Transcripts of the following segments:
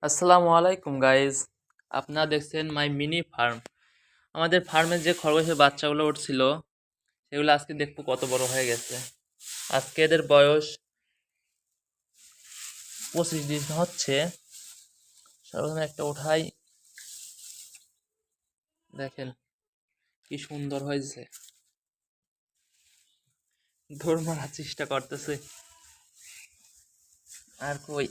আসসালামু আলাইকুম গাইজ। আপনারা দেখছেন মাই মিনি ফার্ম। আমাদের ফার্মে যে খরগোশের বাচ্চাগুলো উঠছিল সেগুলো আজকে দেখবো কত বড় হয়ে গেছে। আজকে এদের বয়স 25 দিন হচ্ছে। সর্বপ্রথমে একটা উঠাই, দেখেন কি সুন্দর হয়েছে। দৌড় মারার চেষ্টা করতেছে, আর কই,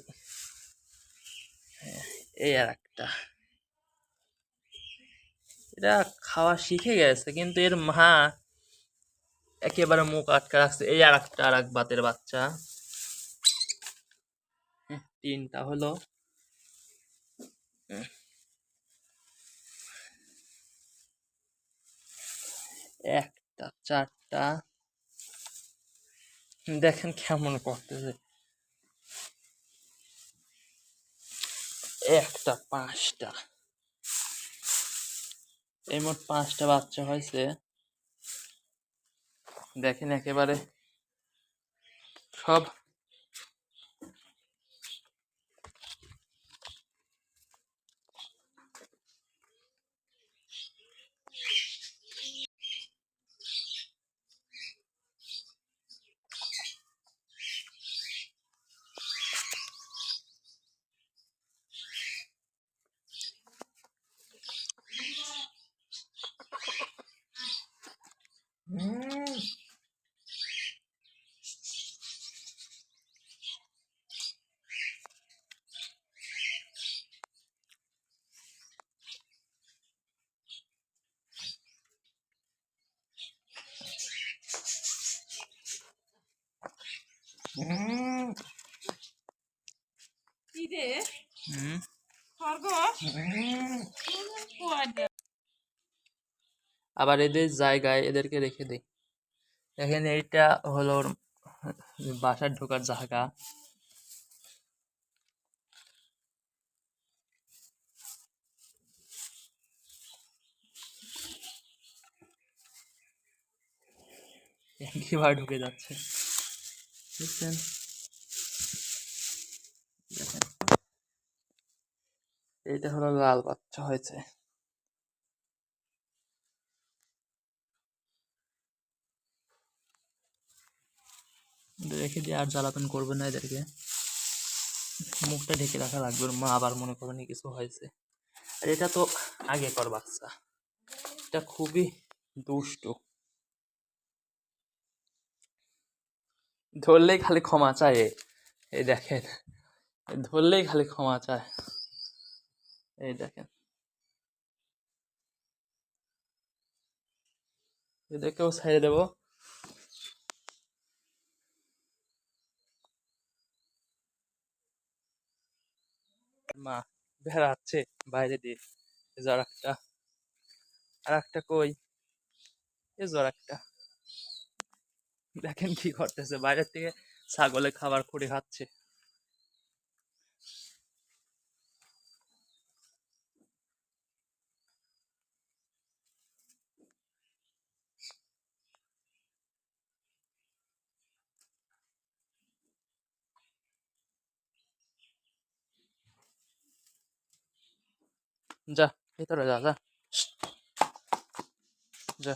এই আর একটা। এটা খাওয়া শিখে গেছে কিন্তু এর মা একেবারে মুখ আটকে রাখছে। এই আর একটা, আর এক বাতের বাচ্চা। তিনটা হলো। একটা, চারটা, দেখেন কেমন করতেছে। একটা, পাঁচটা, এই মোট 5টা বাচ্চা হয়েছে। দেখেন একেবারে সব আবার এদের জায়গায় এদেরকে রেখে দেই। দেখেন এইটা হলো ওর বাসার ঢোকার জায়গা। কিভাবে ঢুকে যাচ্ছে বুঝছেন? দেখেন এইটা হলো লাল বাচ্চা হয়েছে। রেখে দিয়ে আর জ্বালাতন করবে না এদেরকে, মুখটা ঢেকে রাখা লাগবে। ওর মা আবার মনে করবেন কিছু হয়েছে। আর এটা তো আগেকার বাচ্চা, এটা খুবই দুষ্টু। ধরলেই খালি ক্ষমা চায় এই দেখেন, ধরলেই খালি ক্ষমা চায়। এই দেখেন, এদেরকেও ছেড়ে দেবো। মা বেড়াচ্ছে বাইরে দিয়ে। এই যে একটা, আর একটা কই, এই যে একটা। দেখেন কি করতেছে, বাইরের থেকে ছাগলে খাবার খুঁড়ে খাচ্ছে। যা, ভেতরে যা, যা, যা।